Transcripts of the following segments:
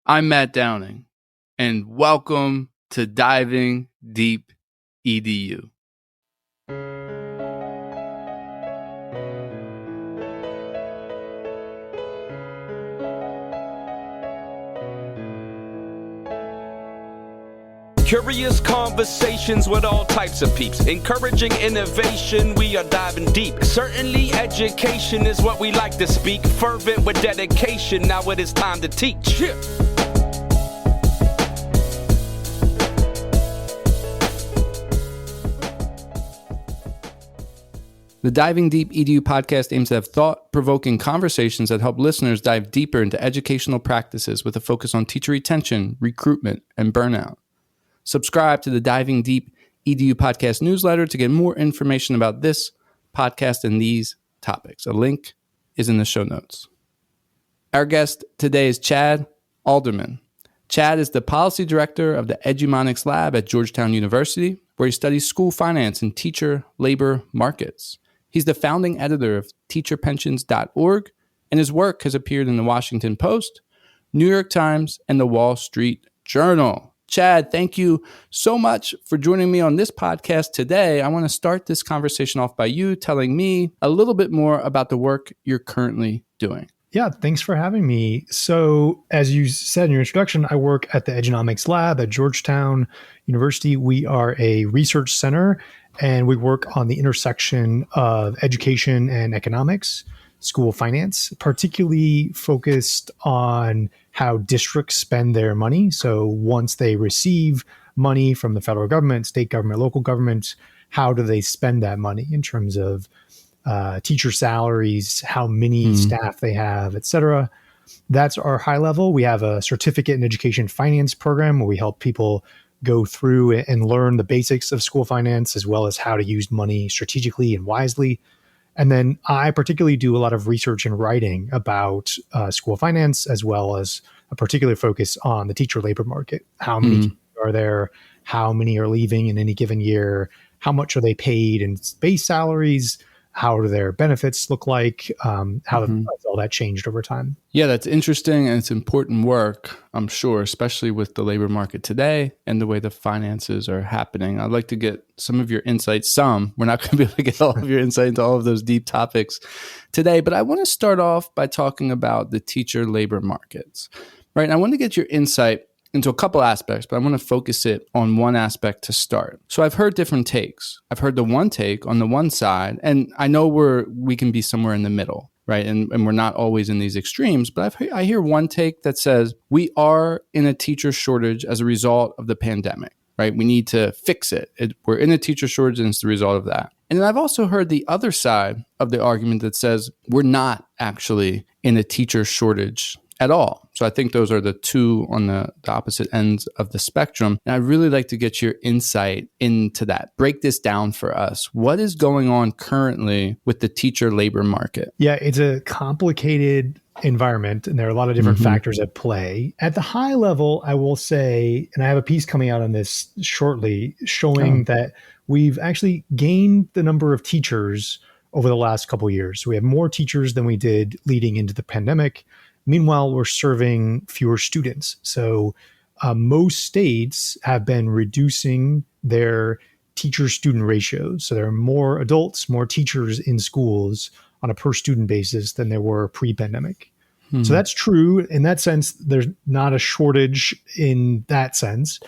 I'm Matt Downing, and welcome to Diving Deep EDU. Curious conversations with all types of peeps. Encouraging innovation, we are diving deep. Certainly education is what we like to speak. Fervent with dedication, now it is time to teach. Yeah. The Diving Deep EDU podcast aims to have thought-provoking conversations that help listeners dive deeper into educational practices with a focus on teacher retention, recruitment, and burnout. Subscribe to the Diving Deep EDU podcast newsletter to get more information about this podcast and these topics. A link is in the show notes. Our guest today is Chad Alderman. Chad is the policy director of the Edunomics Lab at Georgetown University, where he studies school finance and teacher labor markets. He's the founding editor of teacherpensions.org, and his work has appeared in the Washington Post, New York Times, and the Wall Street Journal. Chad, thank you so much for joining me on this podcast today. I want to start this conversation off by you telling me a little bit more about the work you're currently doing. Yeah, thanks for having me. So as you said in your introduction, I work at the Edunomics Lab at Georgetown University. We are a research center, and we work on the intersection of education and economics, school finance, particularly focused on how districts spend their money. So once they receive money from the federal government, state government, local government, how do they spend that money in terms of teacher salaries, how many staff they have, et cetera. That's our high level. We have a certificate in education finance program where we help people go through and learn the basics of school finance, as well as how to use money strategically and wisely. And then I particularly do a lot of research and writing about school finance, as well as a particular focus on the teacher labor market. How many teachers are there? How many are leaving in any given year? How much are they paid in base salaries? How do their benefits look like? How has all that changed over time? Yeah, that's interesting, and it's important work, I'm sure, especially with the labor market today and the way the finances are happening. I'd like to get some of your insights. We're not going to be able to get all of your insight into all of those deep topics today, but I want to start off by talking about the teacher labor markets, right? And I want to get your insight into a couple aspects, but I want to focus it on one aspect to start. So I've heard different takes. I've heard the one take on the one side, and I know we can be somewhere in the middle, right? And we're not always in these extremes, but I hear one take that says we are in a teacher shortage as a result of the pandemic, right? We need to fix it. We're in a teacher shortage, and it's the result of that. And then I've also heard the other side of the argument that says we're not actually in a teacher shortage at all. So I think those are the two on the opposite ends of the spectrum. And I'd really like to get your insight into that. Break this down for us. What is going on currently with the teacher labor market? Yeah, it's a complicated environment, and there are a lot of different factors at play. At the high level, I will say, and I have a piece coming out on this shortly, showing that we've actually gained the number of teachers over the last couple of years. So we have more teachers than we did leading into the pandemic. Meanwhile, we're serving fewer students. So most states have been reducing their teacher-student ratios. So there are more adults, more teachers in schools on a per-student basis than there were pre-pandemic. So that's true. In that sense, there's not a shortage in that sense.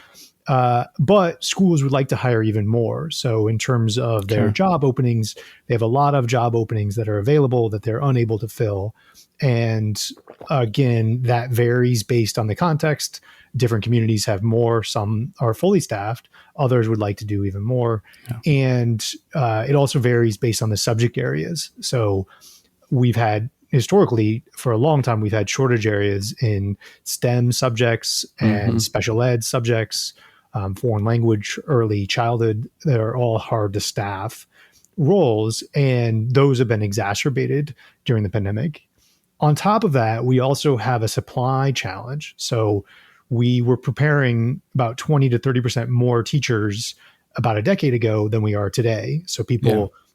But schools would like to hire even more. So in terms of their job openings, they have a lot of job openings that are available that they're unable to fill. And again, that varies based on the context. Different communities have more, some are fully staffed, others would like to do even more. And it also varies based on the subject areas. So we've had historically, for a long time, we've had shortage areas in STEM subjects and special ed subjects, foreign language, early childhood. They're all hard to staff roles, and those have been exacerbated during the pandemic. On top of that, we also have a supply challenge. So we were preparing about 20 to 30% more teachers about a decade ago than we are today. So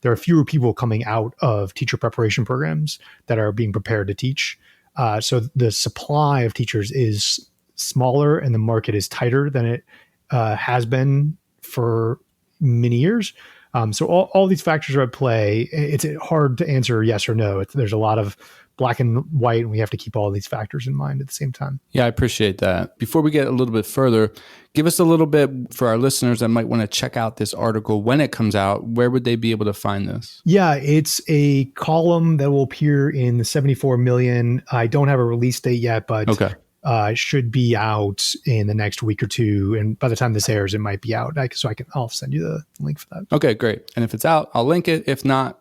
there are fewer people coming out of teacher preparation programs that are being prepared to teach. So the supply of teachers is smaller and the market is tighter than it has been for many years. So all these factors are at play. It's hard to answer yes or no. There's a lot of black and white, and we have to keep all these factors in mind at the same time. Yeah, I appreciate that. Before we get a little bit further, give us a little bit for our listeners that might want to check out this article when it comes out. Where would they be able to find this? Yeah, it's a column that will appear in the 74 million. I don't have a release date yet, but it should be out in the next week or two. And by the time this airs, it might be out. I'll send you the link for that. Okay, great. And if it's out, I'll link it. If not,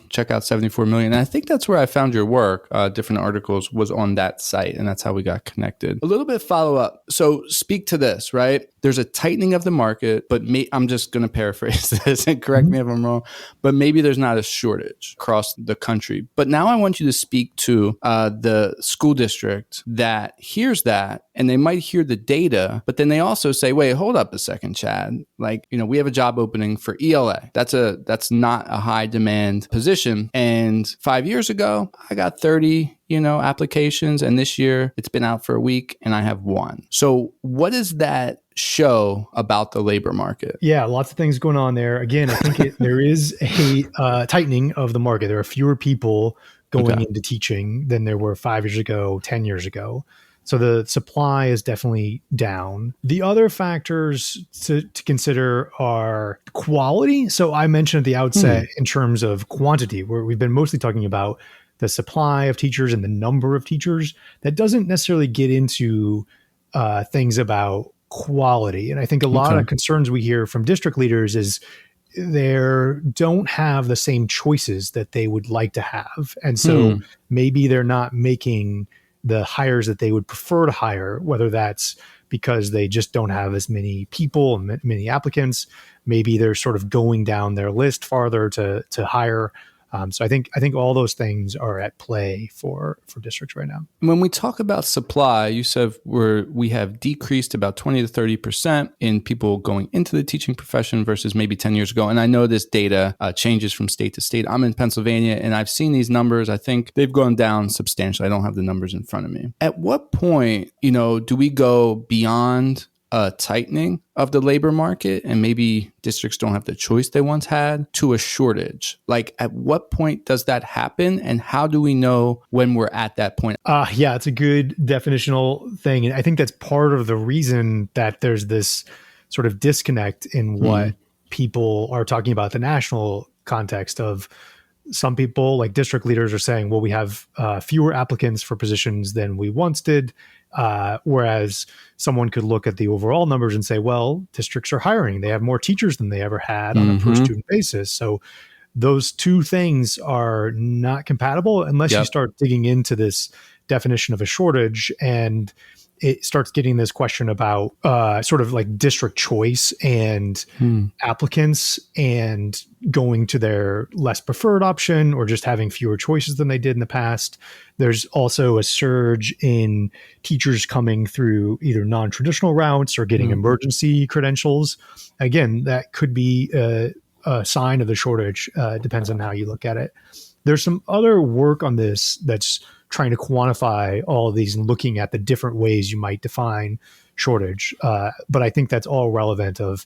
check out 74 million. And I think that's where I found your work. Different articles was on that site, and that's how we got connected. A little bit follow up. So speak to this, right? There's a tightening of the market, but I'm just going to paraphrase this and correct me if I'm wrong, but maybe there's not a shortage across the country. But now I want you to speak to the school district that hears that, and they might hear the data, but then they also say, wait, hold up a second, Chad. Like, we have a job opening for ELA. That's not a high demand position. And 5 years ago, I got 30, applications. And this year it's been out for a week and I have one. So what does that show about the labor market? Yeah, lots of things going on there. Again, I think there is a tightening of the market. There are fewer people going into teaching than there were 5 years ago, 10 years ago. So the supply is definitely down. The other factors to consider are quality. So I mentioned at the outset in terms of quantity, where we've been mostly talking about the supply of teachers and the number of teachers. That doesn't necessarily get into things about quality. And I think a lot of concerns we hear from district leaders is they don't have the same choices that they would like to have. And so maybe they're not making the hires that they would prefer to hire, whether that's because they just don't have as many people and many applicants. Maybe they're sort of going down their list farther to hire. So I think all those things are at play for districts right now. When we talk about supply, you said we have decreased about 20 to 30% in people going into the teaching profession versus maybe 10 years ago. And I know this data changes from state to state. I'm in Pennsylvania and I've seen these numbers. I think they've gone down substantially. I don't have the numbers in front of me. At what point, do we go beyond a tightening of the labor market and maybe districts don't have the choice they once had to a shortage? Like, at what point does that happen? And how do we know when we're at that point? Yeah, it's a good definitional thing. And I think that's part of the reason that there's this sort of disconnect in what people are talking about the national context of. Some people, like district leaders, are saying, well, we have fewer applicants for positions than we once did. Whereas someone could look at the overall numbers and say, well, districts are hiring. They have more teachers than they ever had on a per student basis. So those two things are not compatible unless you start digging into this definition of a shortage, and it starts getting this question about sort of like district choice and applicants and going to their less preferred option or just having fewer choices than they did in the past. There's also a surge in teachers coming through either non-traditional routes or getting emergency credentials. Again, that could be a sign of the shortage. Depends on how you look at it. There's some other work on this that's trying to quantify all of these and looking at the different ways you might define shortage. But I think that's all relevant of,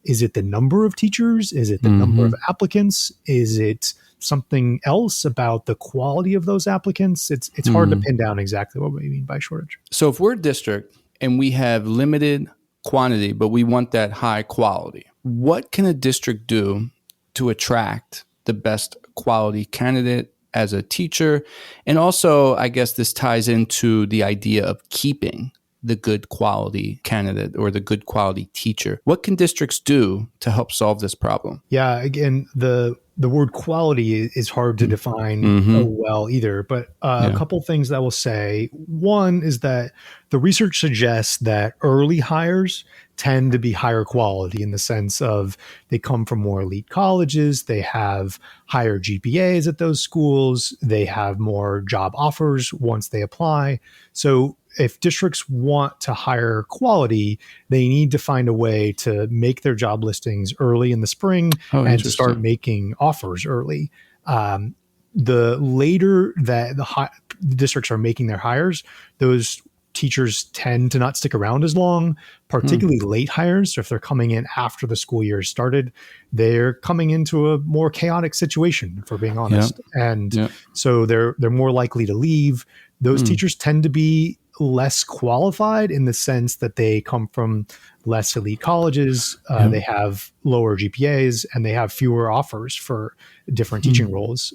is it the number of teachers? Is it the number of applicants? Is it something else about the quality of those applicants? It's hard to pin down exactly what we mean by shortage. So if we're a district and we have limited quantity, but we want that high quality, what can a district do to attract the best quality candidate as a teacher? And also, I guess this ties into the idea of keeping the good quality candidate or the good quality teacher. What can districts do to help solve this problem? Yeah, again, the word quality is hard to define well either, but a couple things that I will say. One is that the research suggests that early hires tend to be higher quality in the sense of they come from more elite colleges, they have higher GPAs at those schools, they have more job offers once they apply. So if districts want to hire quality, they need to find a way to make their job listings early in the spring and to start making offers early. The later that the districts are making their hires, those teachers tend to not stick around as long, particularly late hires. So if they're coming in after the school year started, they're coming into a more chaotic situation, if we're being honest. And so they're more likely to leave. Those teachers tend to be less qualified in the sense that they come from less elite colleges. They have lower GPAs and they have fewer offers for different teaching roles.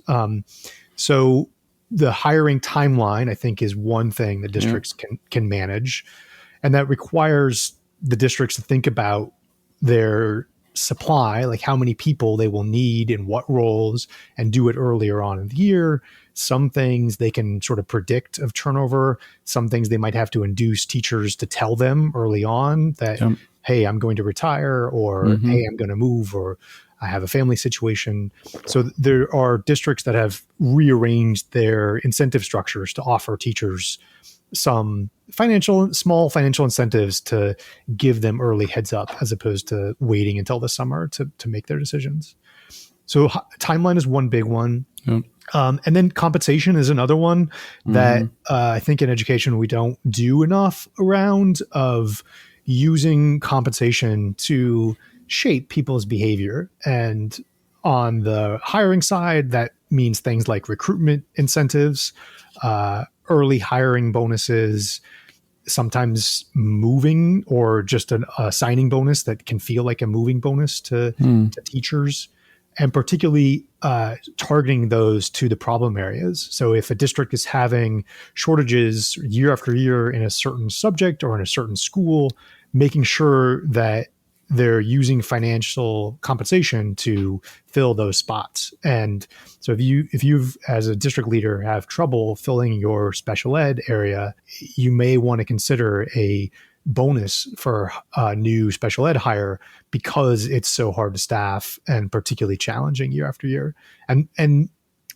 So the hiring timeline, I think, is one thing that districts can manage. And that requires the districts to think about their supply, like how many people they will need in what roles, and do it earlier on in the year. Some things they can sort of predict of turnover. Some things they might have to induce teachers to tell them early on that, hey, I'm going to retire, or hey, I'm going to move, or I have a family situation. So there are districts that have rearranged their incentive structures to offer teachers some small financial incentives to give them early heads up, as opposed to waiting until the summer to make their decisions. So timeline is one big one. And then compensation is another one that I think in education we don't do enough around, of using compensation to shape people's behavior. And on the hiring side, that means things like recruitment incentives, early hiring bonuses, sometimes moving, or just a signing bonus that can feel like a moving bonus to teachers, and particularly targeting those to the problem areas. So if a district is having shortages year after year in a certain subject or in a certain school, making sure that they're using financial compensation to fill those spots. And so if you've, as a district leader, have trouble filling your special ed area, you may want to consider a bonus for a new special ed hire, because it's so hard to staff and particularly challenging year after year. And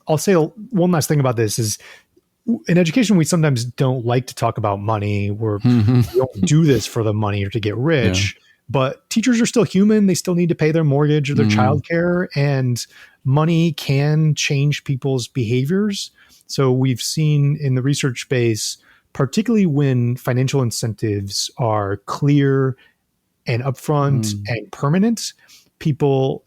I'll say one last thing about this is, in education, we sometimes don't like to talk about money. We don't do this for the money or to get rich. But teachers are still human. They still need to pay their mortgage or their childcare, and money can change people's behaviors. So we've seen in the research space, particularly when financial incentives are clear and upfront and permanent, people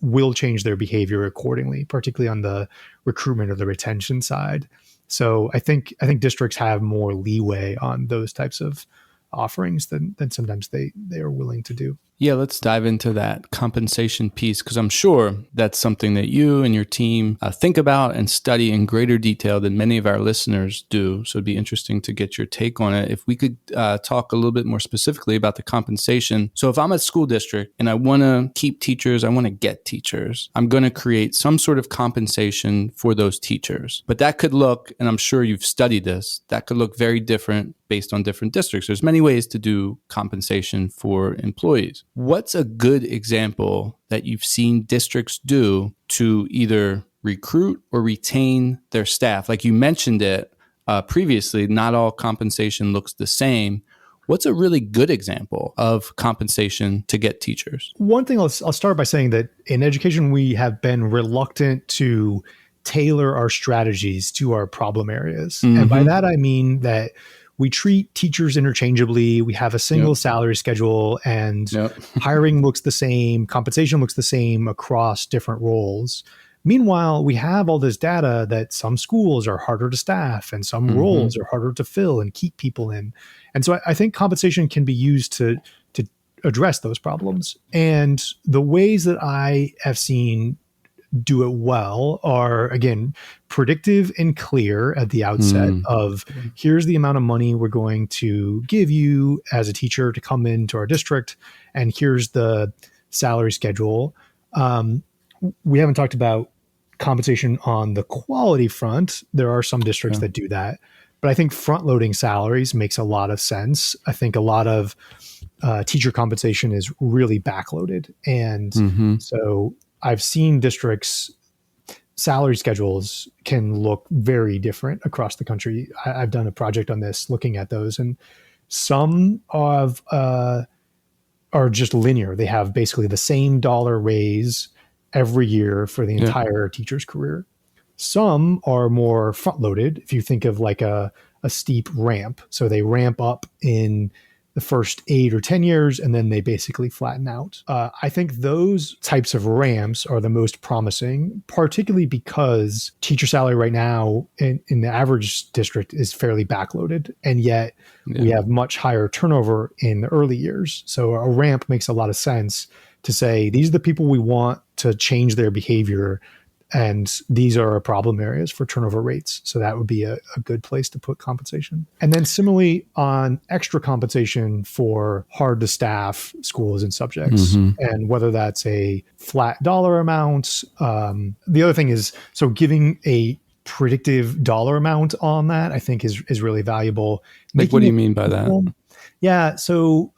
will change their behavior accordingly, particularly on the recruitment or the retention side. So I think districts have more leeway on those types of offerings than sometimes they are willing to do. Yeah, let's dive into that compensation piece, because I'm sure that's something that you and your team think about and study in greater detail than many of our listeners do. So it'd be interesting to get your take on it. If we could talk a little bit more specifically about the compensation. So if I'm a school district and I want to keep teachers, I want to get teachers, I'm going to create some sort of compensation for those teachers. But that could look, and I'm sure you've studied this, that could look very different based on different districts. There's many ways to do compensation for employees. What's a good example that you've seen districts do to either recruit or retain their staff? Like you mentioned it previously, not all compensation looks the same. What's a really good example of compensation to get teachers? One thing I'll start by saying that in education, we have been reluctant to tailor our strategies to our problem areas. And by that, I mean that we treat teachers interchangeably. We have a single salary schedule, and hiring looks the same, compensation looks the same across different roles. Meanwhile, we have all this data that some schools are harder to staff and some roles are harder to fill and keep people in. And so I think compensation can be used to address those problems. And the ways that I have seen do it well are, again, predictive and clear at the outset of, here's the amount of money we're going to give you as a teacher to come into our district, and here's the salary schedule. We haven't talked about compensation on the quality front. There are some districts that do that, but I think front-loading salaries makes a lot of sense. I think a lot of teacher compensation is really backloaded. And so I've seen districts' salary schedules can look very different across the country. I've done a project on this looking at those, and some of are just linear. They have basically the same dollar raise every year for the entire teacher's career. Some are more front-loaded. If you think of like a a steep ramp. So they ramp up in the first 8 or 10 years, and then they basically flatten out. I think those types of ramps are the most promising, particularly because teacher salary right now in the average district is fairly backloaded, and yet we have much higher turnover in the early years. So a ramp makes a lot of sense to say, these are the people we want to change their behavior, and these are problem areas for turnover rates. So that would be a good place to put compensation. And then similarly on extra compensation for hard to staff schools and subjects, and whether that's a flat dollar amount. The other thing is, so giving a predictive dollar amount on that, I think is really valuable. Like, what do you mean by that? Yeah. So,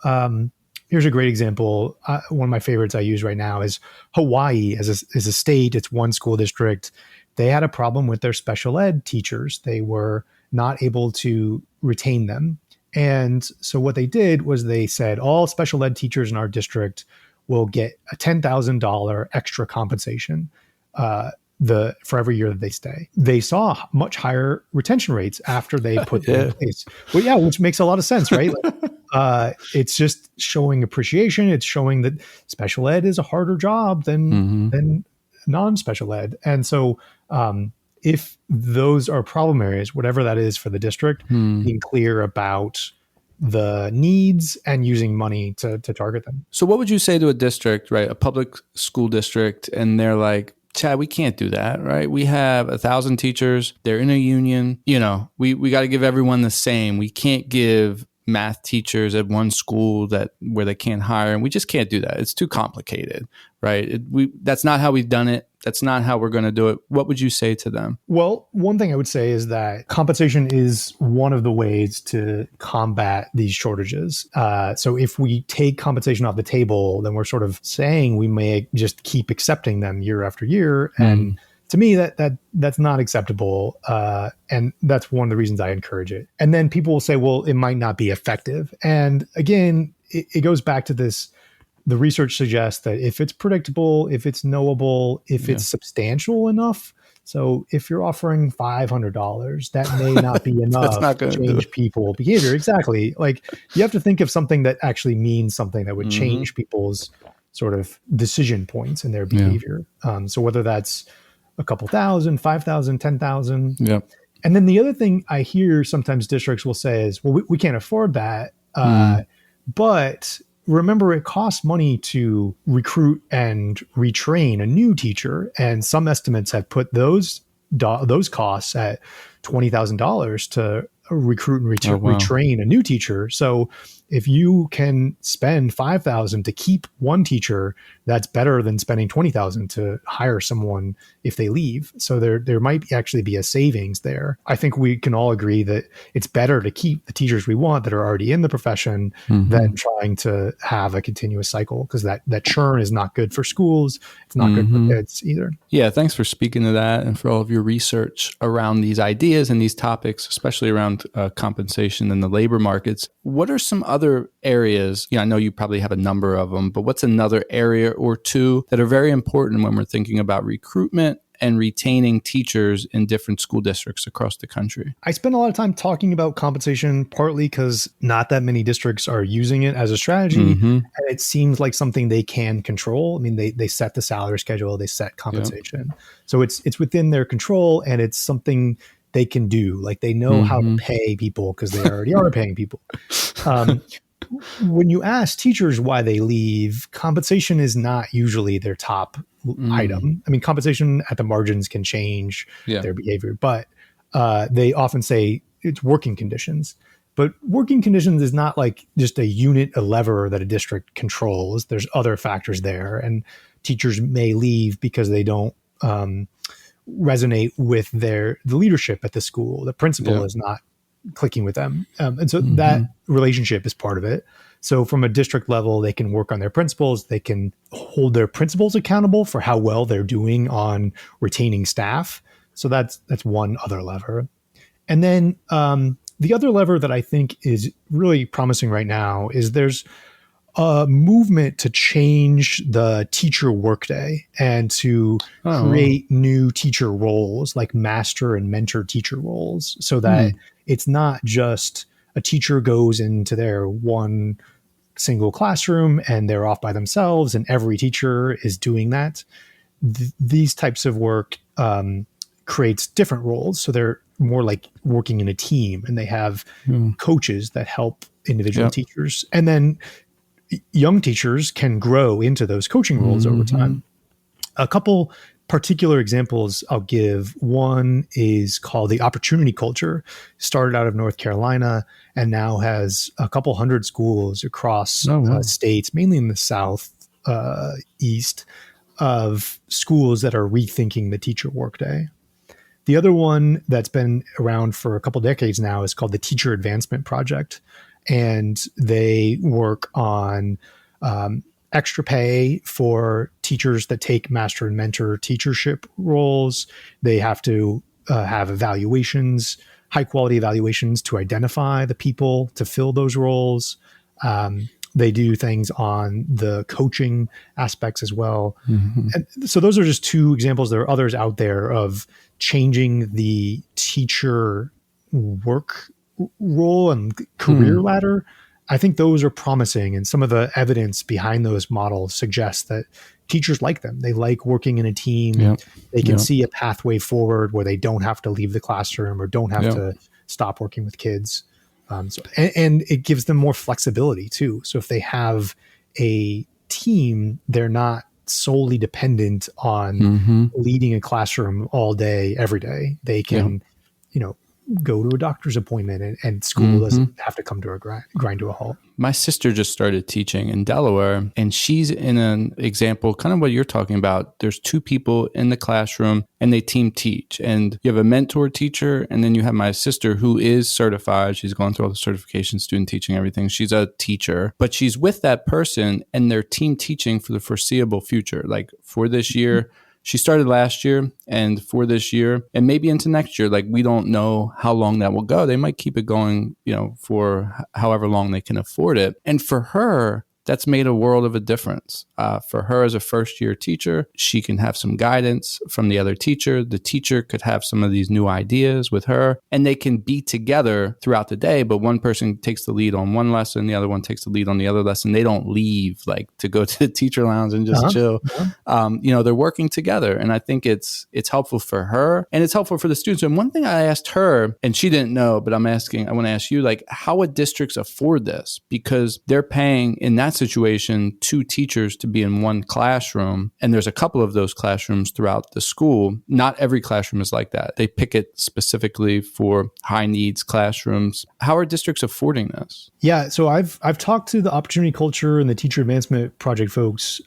here's a great example. One of my favorites I use right now is Hawaii as a state. It's one school district. They had a problem with their special ed teachers. They were not able to retain them. And so what they did was they said all special ed teachers in our district will get a $10,000 extra compensation for every year that they stay. They saw much higher retention rates after they put them in place. Well, yeah, which makes a lot of sense, right? It's just showing appreciation. It's showing that special ed is a harder job than non-special ed. And so if those are problem areas, whatever that is for the district, being clear about the needs and using money to target them. So what would you say to a district, right? A public school district, and they're like, Chad, we can't do that, right? We have 1,000 teachers. They're in a union. We got to give everyone the same. We can't give math teachers at one school where they can't hire, and we just can't do that. It's too complicated, right? That's not how we've done it. That's not how we're going to do it. What would you say to them? Well, one thing I would say is that compensation is one of the ways to combat these shortages. So if we take compensation off the table, then we're sort of saying we may just keep accepting them year after year. And to me, that's not acceptable. And that's one of the reasons I encourage it. And then people will say, well, it might not be effective. And again, it goes back to this. The research suggests that if it's predictable, if it's knowable, if it's substantial enough. So if you're offering $500, that may not be enough to change people's behavior. Exactly. Like, you have to think of something that actually means something that would change people's sort of decision points in their behavior. So whether that's a couple thousand, 5,000, 10,000. Yeah. And then the other thing I hear sometimes districts will say is, well, we can't afford that. But remember, it costs money to recruit and retrain a new teacher. And some estimates have put those costs at $20,000 to recruit and retrain a new teacher. So if you can spend $5,000 to keep one teacher, that's better than spending $20,000 to hire someone if they leave. So there might actually be a savings there. I think we can all agree that it's better to keep the teachers we want that are already in the profession than trying to have a continuous cycle, because that churn is not good for schools. It's not good for kids either. Yeah, thanks for speaking to that and for all of your research around these ideas and these topics, especially around compensation and the labor markets. What are some other areas? I know you probably have a number of them, but what's another area or two that are very important when we're thinking about recruitment and retaining teachers in different school districts across the country? I spend a lot of time talking about compensation, partly because not that many districts are using it as a strategy. And it seems like something they can control. I mean, they set the salary schedule, they set compensation. So it's within their control, and it's something they can do. Like, they know how to pay people because they already are paying people. When you ask teachers why they leave, compensation is not usually their top item. I mean, compensation at the margins can change their behavior, but they often say it's working conditions. But working conditions is not like just a unit, a lever that a district controls. There's other factors there, and teachers may leave because they don't resonate with the leadership at the school. The principal is not clicking with them. And so that relationship is part of it. So from a district level, they can work on their principals. They can hold their principals accountable for how well they're doing on retaining staff. So that's one other lever. And then the other lever that I think is really promising right now is there's a movement to change the teacher workday and to create new teacher roles, like master and mentor teacher roles, so that it's not just a teacher goes into their one single classroom and they're off by themselves and every teacher is doing that. These types of work creates different roles. So they're more like working in a team, and they have coaches that help individual teachers. And then young teachers can grow into those coaching roles over time. A couple particular examples I'll give. One is called the Opportunity Culture. Started out of North Carolina and now has a couple hundred schools across states, mainly in the South, East, of schools that are rethinking the teacher workday. The other one that's been around for a couple decades now is called the Teacher Advancement Project. And they work on extra pay for teachers that take master and mentor teachership roles. They have to have evaluations, high quality evaluations to identify the people to fill those roles. They do things on the coaching aspects as well. And so those are just two examples. There are others out there of changing the teacher work role and career ladder. I think those are promising, and some of the evidence behind those models suggests that teachers like them. They like working in a team. They can see a pathway forward where they don't have to leave the classroom or don't have to stop working with kids. And it gives them more flexibility too. So if they have a team, they're not solely dependent on leading a classroom all day, every day. They can, go to a doctor's appointment and school doesn't have to come to a grind to a halt. My sister just started teaching in Delaware, and she's in an example, kind of what you're talking about. There's two people in the classroom and they team teach, and you have a mentor teacher, and then you have my sister who is certified. She's gone through all the certifications, student teaching, everything. She's a teacher, but she's with that person and they're team teaching for the foreseeable future. Like for this year, she started last year, and for this year and maybe into next year, like we don't know how long that will go. They might keep it going, for however long they can afford it. And for her, that's made a world of a difference. For her as a first year teacher, she can have some guidance from the other teacher. The teacher could have some of these new ideas with her, and they can be together throughout the day. But one person takes the lead on one lesson, the other one takes the lead on the other lesson. They don't leave like to go to the teacher lounge and just chill. They're working together. And I think it's helpful for her and it's helpful for the students. And one thing I asked her, and she didn't know, but I want to ask you, like, how would districts afford this? Because they're paying in that situation two teachers to be in one classroom, and there's a couple of those classrooms throughout the school. Not every classroom is like that. They pick it specifically for high needs classrooms. How are districts affording this? Yeah, so I've talked to the Opportunity Culture and the Teacher Advancement Project folks,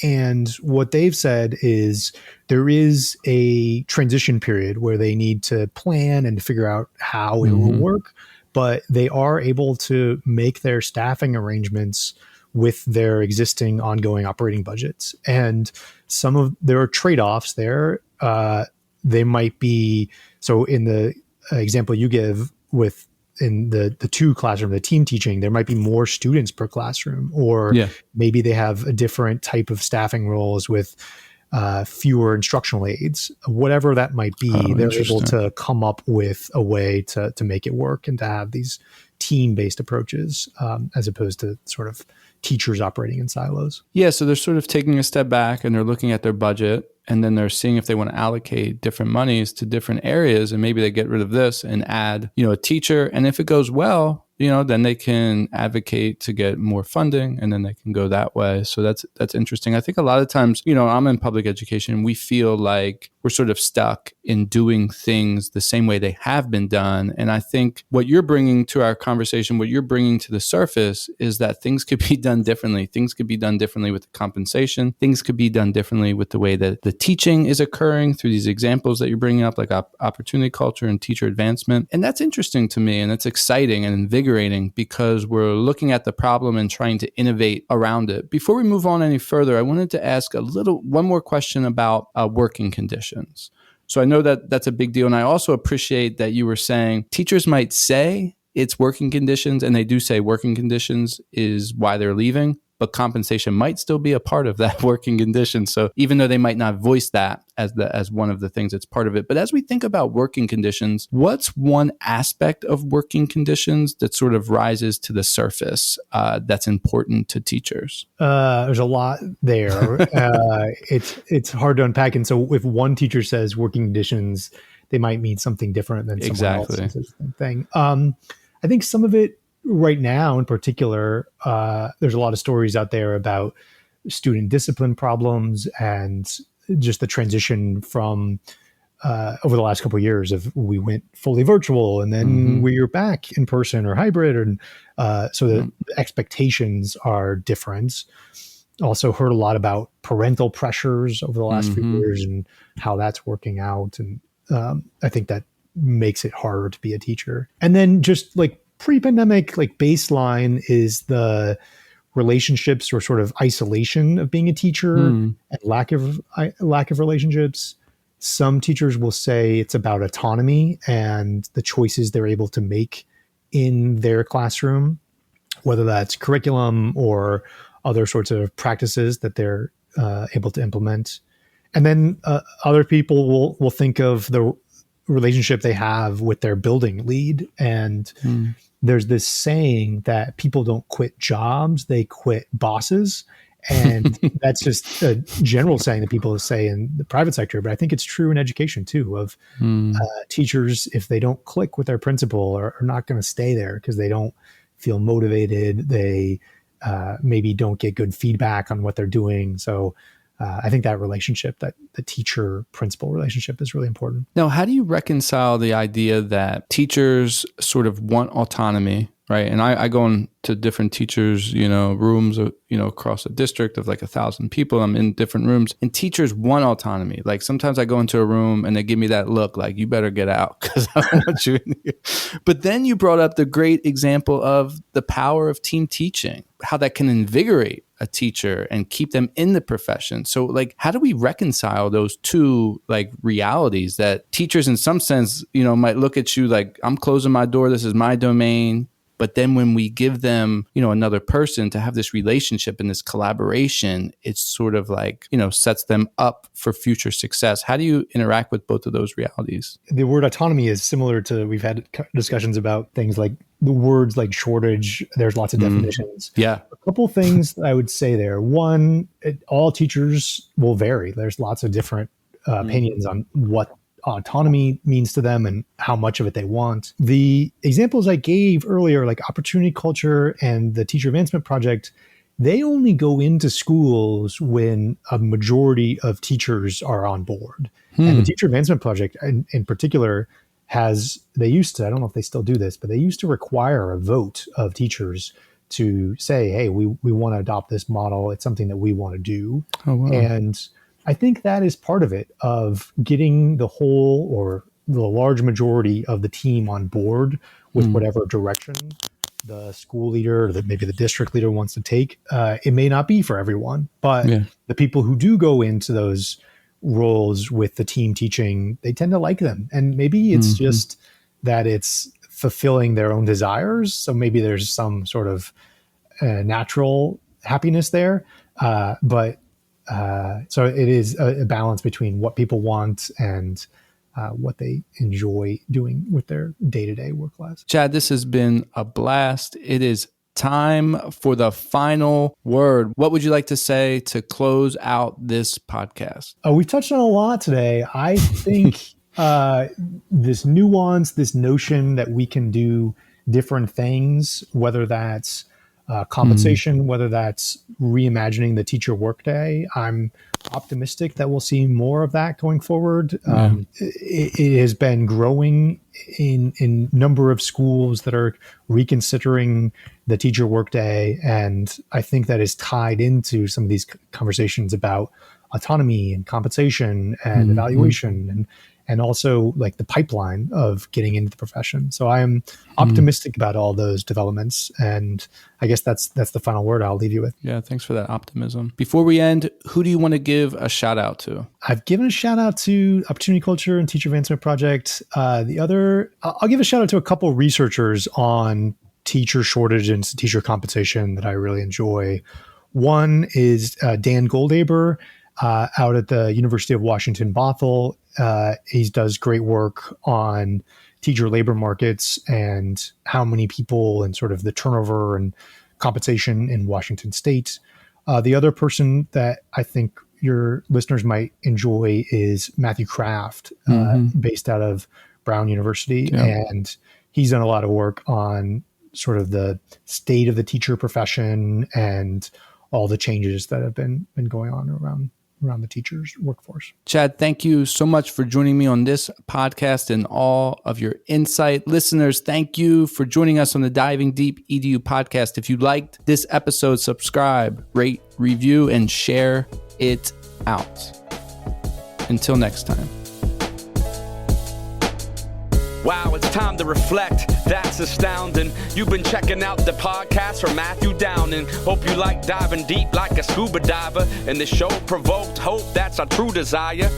and what they've said is there is a transition period where they need to plan and figure out how it will work, but they are able to make their staffing arrangements with their existing ongoing operating budgets. And there are trade-offs there. They might be, so in the example you give in the two classroom, the team teaching, there might be more students per classroom, or maybe they have a different type of staffing roles with fewer instructional aides, whatever that might be. They're able to come up with a way to make it work and to have these team-based approaches as opposed to sort of teachers operating in silos. Yeah, so they're sort of taking a step back and they're looking at their budget, and then they're seeing if they want to allocate different monies to different areas, and maybe they get rid of this and add, a teacher. And if it goes well, then they can advocate to get more funding, and then they can go that way. So that's interesting. I think a lot of times, I'm in public education, we feel like we're sort of stuck in doing things the same way they have been done. And I think what you're bringing to our conversation, what you're bringing to the surface, is that things could be done differently. Things could be done differently with the compensation. Things could be done differently with the way that the teaching is occurring through these examples that you're bringing up, like opportunity culture and teacher advancement. And that's interesting to me, and that's exciting and invigorating, because we're looking at the problem and trying to innovate around it. Before we move on any further, I wanted to ask one more question about working conditions. So I know that that's a big deal. And I also appreciate that you were saying teachers might say it's working conditions, and they do say working conditions is why they're leaving. but compensation might still be a part of that working condition. So even though they might not voice that as one of the things that's part of it, but as we think about working conditions, what's one aspect of working conditions that sort of rises to the surface that's important to teachers? There's a lot there. It's hard to unpack. And so if one teacher says working conditions, they might mean something different than someone else says the same thing. I think some of it right now in particular, there's a lot of stories out there about student discipline problems and just the transition from over the last couple of years of we went fully virtual and then we are back in person or hybrid. And so the expectations are different. Also heard a lot about parental pressures over the last few years and how that's working out. And I think that makes it harder to be a teacher. And then just like pre-pandemic, like baseline is the relationships or sort of isolation of being a teacher and lack of relationships. Some teachers will say it's about autonomy and the choices they're able to make in their classroom, whether that's curriculum or other sorts of practices that they're able to implement. And then other people will think of the relationship they have with their building lead. And there's this saying that people don't quit jobs, they quit bosses. And that's just a general saying that people say in the private sector, but I think it's true in education too, of teachers, if they don't click with their principal, are not going to stay there because they don't feel motivated. They maybe don't get good feedback on what they're doing. So I think that relationship, that the teacher-principal relationship is really important. Now, how do you reconcile the idea that teachers sort of want autonomy, right? And I go into different teachers, rooms, across a district of like 1,000 people. I'm in different rooms and teachers want autonomy. Like sometimes I go into a room and they give me that look like, you better get out because I don't want you in here. But then you brought up the great example of the power of team teaching, how that can invigorate a teacher and keep them in the profession. So like, how do we reconcile those two like realities that teachers in some sense, might look at you like, I'm closing my door, this is my domain. But then when we give them, another person to have this relationship and this collaboration, it's sort of like, sets them up for future success. How do you interact with both of those realities? The word autonomy is similar to, we've had discussions about things like the words like shortage. There's lots of definitions. Yeah. A couple things I would say there. One, all teachers will vary. There's lots of different opinions on what autonomy means to them and how much of it they want. The examples I gave earlier, like opportunity culture and the teacher advancement project, they only go into schools when a majority of teachers are on board. And the teacher advancement project in particular they used to, I don't know if they still do this, but they used to require a vote of teachers to say, hey, we want to adopt this model. It's something that we want to do. Oh, wow. And I think that is part of it, of getting the whole or the large majority of the team on board with whatever direction the school leader, or maybe the district leader wants to take. It may not be for everyone, but the people who do go into those roles with the team teaching, they tend to like them. And maybe it's just that it's fulfilling their own desires. So maybe there's some sort of natural happiness there. So it is a balance between what people want and what they enjoy doing with their day-to-day work lives. Chad, this has been a blast. It is time for the final word. What would you like to say to close out this podcast? We've touched on a lot today. I think this nuance, this notion that we can do different things, whether that's compensation, whether that's reimagining the teacher workday. I'm optimistic that we'll see more of that going forward. It has been growing in number of schools that are reconsidering the teacher workday. And I think that is tied into some of these conversations about autonomy and compensation and evaluation and also like the pipeline of getting into the profession. So I am optimistic about all those developments. And I guess that's the final word I'll leave you with. Yeah, thanks for that optimism. Before we end, who do you want to give a shout out to? I've given a shout out to Opportunity Culture and Teacher Advancement Project. I'll give a shout out to a couple researchers on teacher shortage and teacher compensation that I really enjoy. One is Dan Goldhaber out at the University of Washington, Bothell. He does great work on teacher labor markets and how many people and sort of the turnover and compensation in Washington State. The other person that I think your listeners might enjoy is Matthew Kraft, based out of Brown University. Yeah. And he's done a lot of work on sort of the state of the teacher profession and all the changes that have been going on around the teachers' workforce. Chad, thank you so much for joining me on this podcast and all of your insight. Listeners, thank you for joining us on the Diving Deep EDU podcast. If you liked this episode, subscribe, rate, review, and share it out. Until next time. Wow, it's time to reflect. That's astounding. You've been checking out the podcast from Matthew Downing. Hope you like diving deep like a scuba diver. And the show provoked hope, that's our true desire.